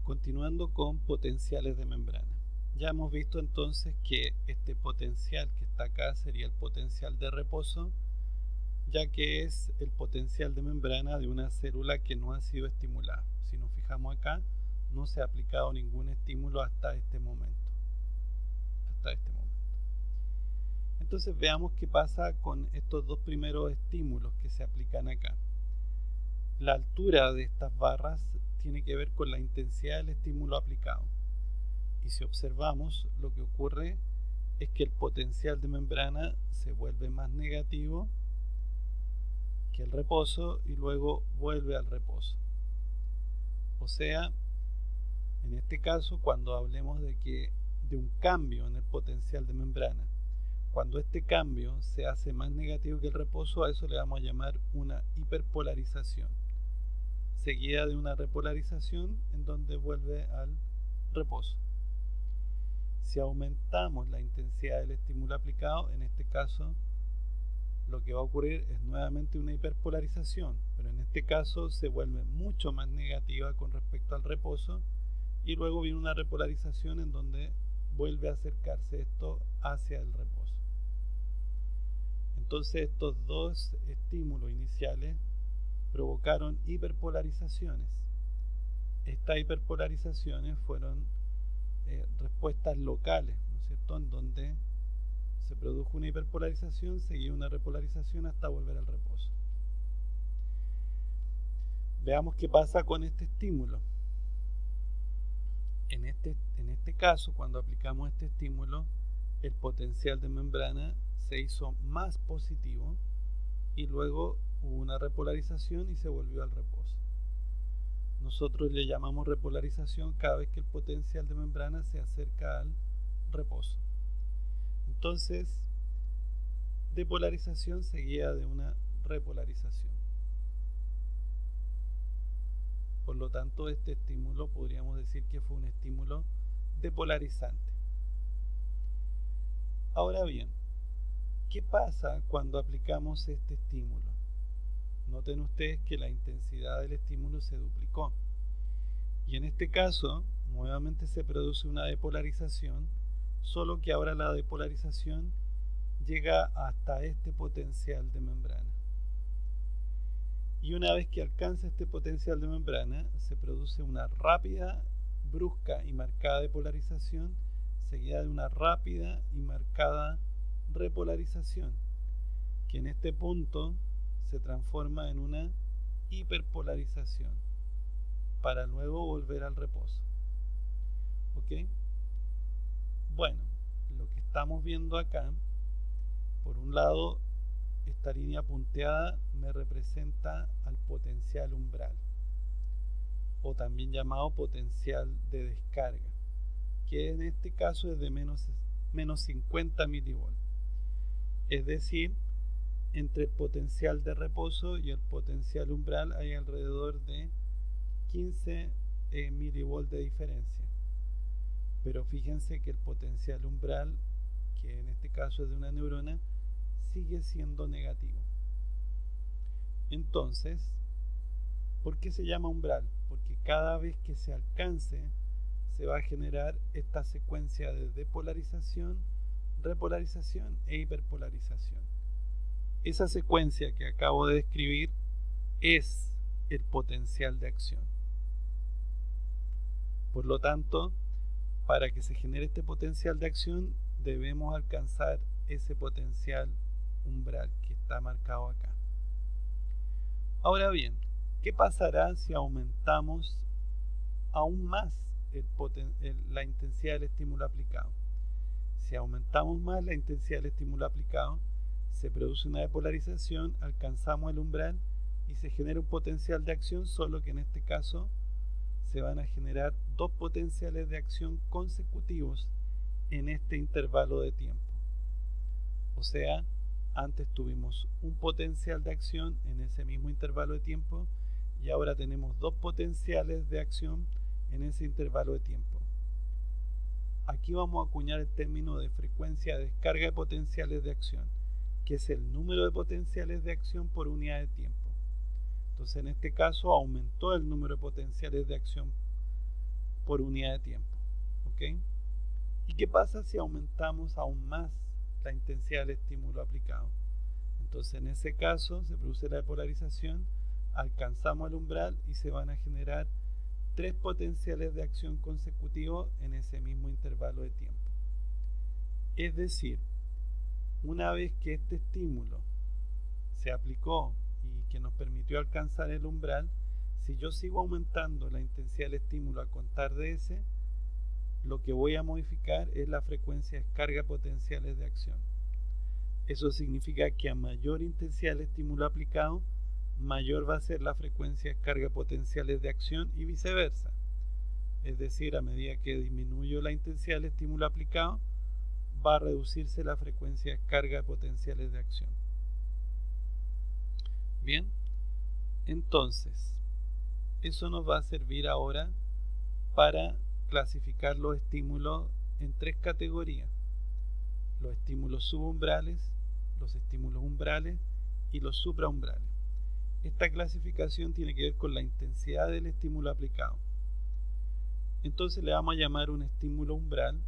Continuando con potenciales de membrana. Ya hemos visto entonces que este potencial que está acá sería el potencial de reposo, ya que es el potencial de membrana de una célula que no ha sido estimulada. Si nos fijamos acá, no se ha aplicado ningún estímulo hasta este momento. Entonces veamos qué pasa con estos dos primeros estímulos que se aplican acá. La altura de estas barras tiene que ver con la intensidad del estímulo aplicado. Y si observamos, lo que ocurre es que el potencial de membrana se vuelve más negativo que el reposo y luego vuelve al reposo. O sea, en este caso, cuando hablemos de un cambio en el potencial de membrana, cuando este cambio se hace más negativo que el reposo, a eso le vamos a llamar una hiperpolarización, seguida de una repolarización en donde vuelve al reposo. Si aumentamos la intensidad del estímulo aplicado, en este caso lo que va a ocurrir es nuevamente una hiperpolarización, pero en este caso se vuelve mucho más negativa con respecto al reposo y luego viene una repolarización en donde vuelve a acercarse esto hacia el reposo. Entonces estos dos estímulos iniciales provocaron hiperpolarizaciones. Estas hiperpolarizaciones fueron respuestas locales, ¿no es cierto?, en donde se produjo una hiperpolarización, seguía una repolarización hasta volver al reposo. Veamos qué pasa con este estímulo. En este caso, cuando aplicamos este estímulo, el potencial de membrana se hizo más positivo y luego hubo una repolarización y se volvió al reposo. Nosotros le llamamos repolarización cada vez que el potencial de membrana se acerca al reposo. Entonces, depolarización seguida de una repolarización. Por lo tanto, este estímulo podríamos decir que fue un estímulo depolarizante. Ahora bien, ¿qué pasa cuando aplicamos este estímulo? Noten ustedes que la intensidad del estímulo se duplicó. Y en este caso, nuevamente se produce una depolarización, solo que ahora la depolarización llega hasta este potencial de membrana. Y una vez que alcanza este potencial de membrana, se produce una rápida, brusca y marcada depolarización, seguida de una rápida y marcada repolarización, que en este punto se transforma en una hiperpolarización, para luego volver al reposo. ¿Ok? Bueno, lo que estamos viendo acá, por un lado, esta línea punteada me representa al potencial umbral, o también llamado potencial de descarga, que en este caso es de menos 50 milivolts. Es decir, entre el potencial de reposo y el potencial umbral hay alrededor de 15 milivolts de diferencia. Pero fíjense que el potencial umbral, que en este caso es de una neurona, sigue siendo negativo. Entonces, ¿por qué se llama umbral? Porque cada vez que se alcance, se va a generar esta secuencia de depolarización, repolarización e hiperpolarización. Esa secuencia que acabo de describir es el potencial de acción. Por lo tanto, para que se genere este potencial de acción, debemos alcanzar ese potencial umbral que está marcado acá. Ahora bien, ¿qué pasará si aumentamos aún más la intensidad del estímulo aplicado? Si aumentamos más la intensidad del estímulo aplicado, se produce una depolarización, alcanzamos el umbral y se genera un potencial de acción, solo que en este caso se van a generar dos potenciales de acción consecutivos en este intervalo de tiempo. O sea, antes tuvimos un potencial de acción en ese mismo intervalo de tiempo y ahora tenemos dos potenciales de acción en ese intervalo de tiempo. Aquí vamos a acuñar el término de frecuencia de descarga de potenciales de acción, que es el número de potenciales de acción por unidad de tiempo. Entonces en este caso aumentó el número de potenciales de acción por unidad de tiempo. ¿Ok? ¿Y qué pasa si aumentamos aún más la intensidad del estímulo aplicado? Entonces en ese caso se produce la depolarización, alcanzamos el umbral y se van a generar 3 potenciales de acción consecutivos en ese mismo intervalo de tiempo. Es decir, una vez que este estímulo se aplicó y que nos permitió alcanzar el umbral, si yo sigo aumentando la intensidad del estímulo a contar de ese, lo que voy a modificar es la frecuencia de descarga potenciales de acción. Eso significa que a mayor intensidad del estímulo aplicado, mayor va a ser la frecuencia de descarga potenciales de acción y viceversa. Es decir, a medida que disminuyo la intensidad del estímulo aplicado, va a reducirse la frecuencia de descarga potenciales de acción. Bien, entonces, eso nos va a servir ahora para clasificar los estímulos en 3 categorías: los estímulos subumbrales, los estímulos umbrales y los supraumbrales. Esta clasificación tiene que ver con la intensidad del estímulo aplicado. Entonces le vamos a llamar un estímulo umbral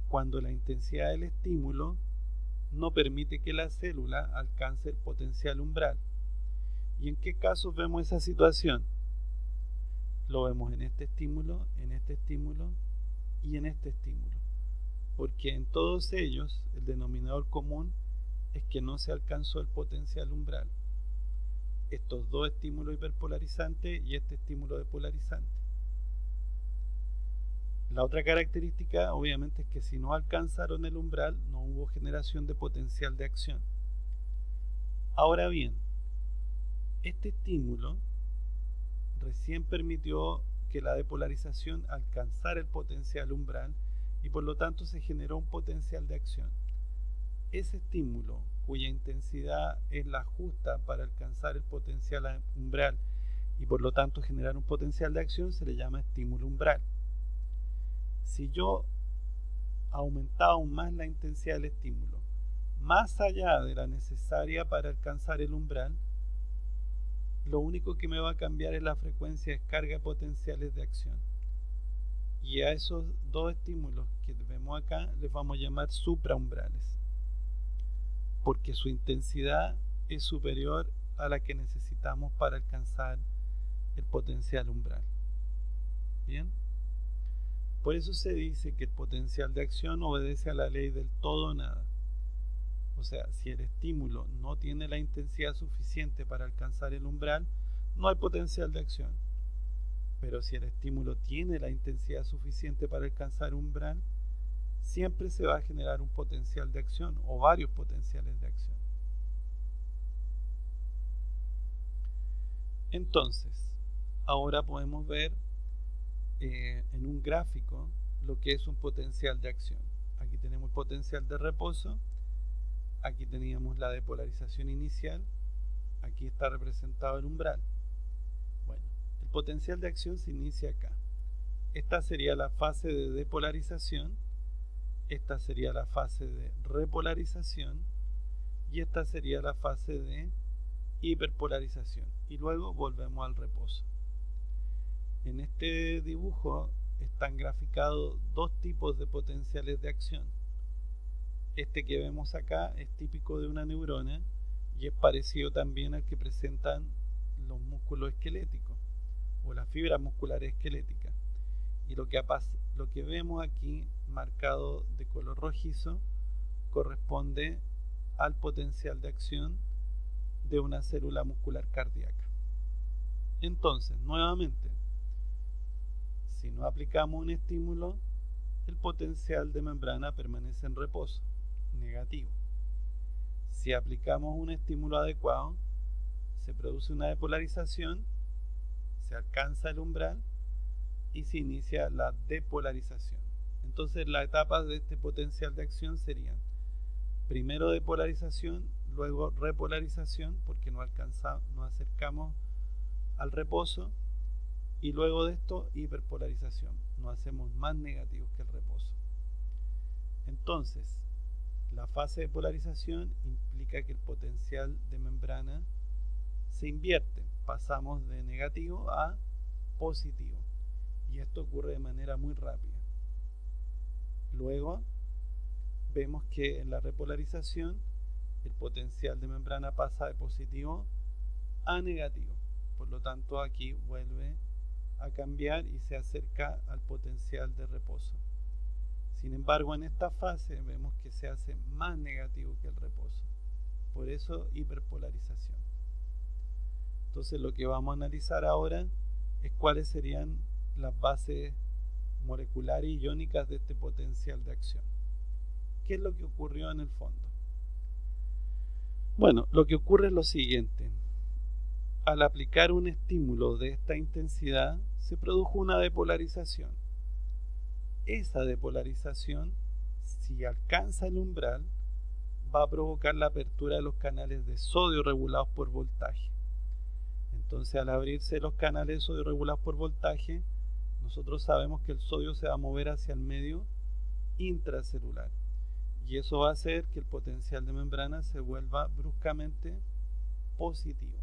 cuando la intensidad del estímulo no permite que la célula alcance el potencial umbral. ¿Y en qué casos vemos esa situación? Lo vemos en este estímulo y en este estímulo. Porque en todos ellos el denominador común es que no se alcanzó el potencial umbral. Estos 2 estímulos hiperpolarizantes y este estímulo depolarizante. La otra característica obviamente es que si no alcanzaron el umbral no hubo generación de potencial de acción. Ahora bien, este estímulo recién permitió que la depolarización alcanzara el potencial umbral y por lo tanto se generó un potencial de acción. Ese estímulo, cuya intensidad es la justa para alcanzar el potencial umbral y por lo tanto generar un potencial de acción, se le llama estímulo umbral. Si yo aumentaba aún más la intensidad del estímulo, más allá de la necesaria para alcanzar el umbral, lo único que me va a cambiar es la frecuencia de descarga potenciales de acción. Y a esos 2 estímulos que vemos acá les vamos a llamar supraumbrales, porque su intensidad es superior a la que necesitamos para alcanzar el potencial umbral. Bien, por eso se dice que el potencial de acción obedece a la ley del todo o nada. O sea, si el estímulo no tiene la intensidad suficiente para alcanzar el umbral, no hay potencial de acción. Pero si el estímulo tiene la intensidad suficiente para alcanzar un umbral, siempre se va a generar un potencial de acción o varios potenciales de acción. Entonces, ahora podemos ver en un gráfico lo que es un potencial de acción. Aquí tenemos el potencial de reposo, aquí teníamos la depolarización inicial, aquí está representado el umbral. Bueno, el potencial de acción se inicia acá. Esta sería la fase de depolarización, esta sería la fase de repolarización y esta sería la fase de hiperpolarización. Y luego volvemos al reposo. En este dibujo están graficados 2 tipos de potenciales de acción. Este que vemos acá es típico de una neurona y es parecido también al que presentan los músculos esqueléticos o las fibras musculares esqueléticas. Y lo que vemos aquí marcado de color rojizo corresponde al potencial de acción de una célula muscular cardíaca. Entonces, nuevamente, si no aplicamos un estímulo, el potencial de membrana permanece en reposo, negativo. Si aplicamos un estímulo adecuado, se produce una depolarización, se alcanza el umbral y se inicia la depolarización. Entonces las etapas de este potencial de acción serían primero depolarización, luego repolarización, porque nos acercamos al reposo, y luego de esto hiperpolarización, nos hacemos más negativos que el reposo. Entonces, la fase de polarización implica que el potencial de membrana se invierte, pasamos de negativo a positivo, y esto esto ocurre de manera muy rápida. Luego vemos que en la repolarización el potencial de membrana pasa de positivo a negativo. Por lo tanto, aquí vuelve a cambiar y se acerca al potencial de reposo. Sin embargo, en esta fase vemos que se hace más negativo que el reposo. Por eso, hiperpolarización. Entonces, lo que vamos a analizar ahora es cuáles serían las bases moleculares y iónicas de este potencial de acción. ¿Qué es lo que ocurrió en el fondo? Bueno, lo que ocurre es lo siguiente. Al aplicar un estímulo de esta intensidad, se produjo una depolarización. Esa depolarización, si alcanza el umbral, va a provocar la apertura de los canales de sodio regulados por voltaje. Entonces, al abrirse los canales de sodio regulados por voltaje, nosotros sabemos que el sodio se va a mover hacia el medio intracelular. Y eso va a hacer que el potencial de membrana se vuelva bruscamente positivo.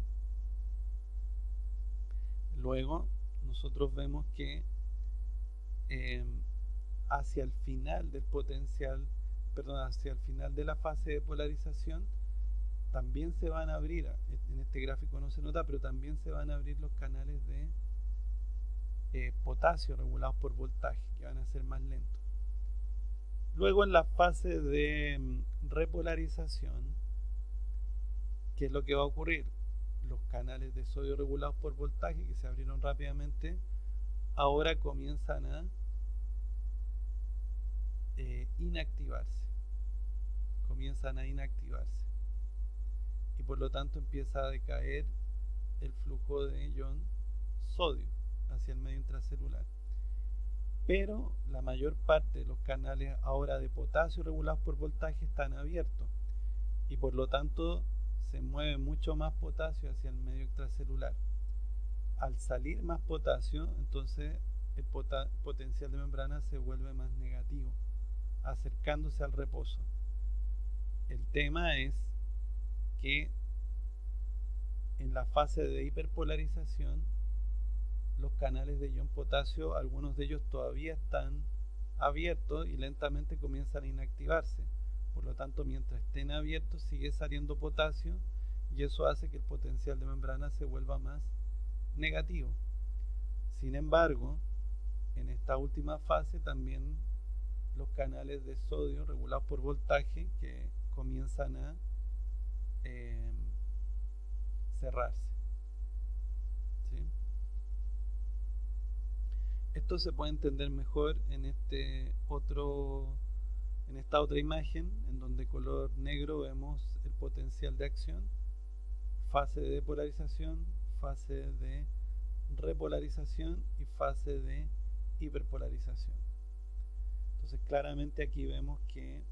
Luego, nosotros vemos que hacia el final del hacia el final de la fase de polarización, también se van a abrir, en este gráfico no se nota, pero también se van a abrir los canales de potasio regulados por voltaje, que van a ser más lentos. Luego en la fase de repolarización, ¿qué es lo que va a ocurrir? Los canales de sodio regulados por voltaje, que se abrieron rápidamente, ahora comienzan a inactivarse. Y por lo tanto empieza a decaer el flujo de ion sodio hacia el medio intracelular. Pero la mayor parte de los canales ahora de potasio regulados por voltaje están abiertos y por lo tanto se mueve mucho más potasio hacia el medio extracelular. Al salir más potasio, entonces el potencial de membrana se vuelve más negativo, acercándose al reposo. El tema es que en la fase de hiperpolarización, los canales de ion potasio, algunos de ellos todavía están abiertos y lentamente comienzan a inactivarse. Por lo tanto, mientras estén abiertos, sigue saliendo potasio y eso hace que el potencial de membrana se vuelva más negativo. Sin embargo, en esta última fase también los canales de sodio regulados por voltaje que comienzan a cerrarse. ¿Sí? Esto se puede entender mejor en esta otra imagen, en donde color negro vemos el potencial de acción, fase de depolarización, fase de repolarización y fase de hiperpolarización. Entonces claramente aquí vemos que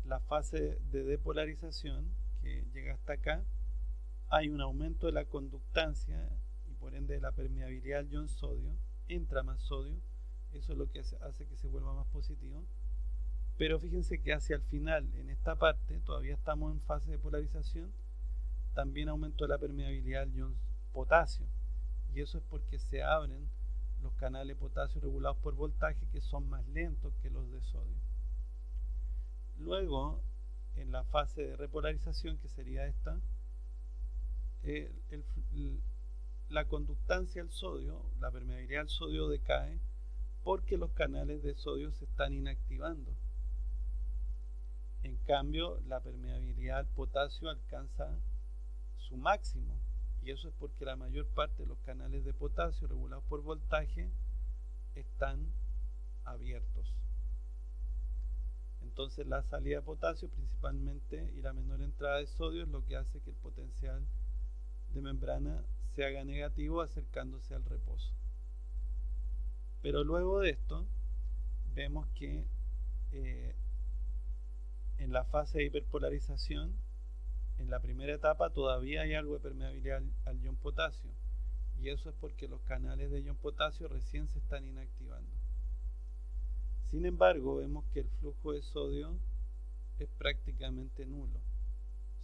la fase de depolarización, que llega hasta acá, hay un aumento de la conductancia y por ende de la permeabilidad al ion sodio, entra más sodio, eso es lo que hace que se vuelva más positivo. Pero fíjense que hacia el final, en esta parte, todavía estamos en fase de polarización, también aumentó la permeabilidad al ion potasio, y eso es porque se abren los canales potasio regulados por voltaje, que son más lentos que los de sodio. Luego, en la fase de repolarización, que sería esta, la conductancia al sodio, la permeabilidad al sodio decae porque los canales de sodio se están inactivando. En cambio, la permeabilidad al potasio alcanza su máximo, y eso es porque la mayor parte de los canales de potasio regulados por voltaje están abiertos. Entonces la salida de potasio principalmente y la menor entrada de sodio es lo que hace que el potencial de membrana se haga negativo, acercándose al reposo. Pero luego de esto vemos que en la fase de hiperpolarización, en la primera etapa todavía hay algo de permeabilidad al ion potasio, y eso es porque los canales de ion potasio recién se están inactivando. Sin embargo, vemos que el flujo de sodio es prácticamente nulo,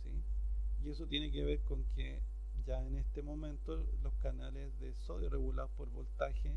¿sí? Y eso tiene que ver con que ya en este momento los canales de sodio regulados por voltaje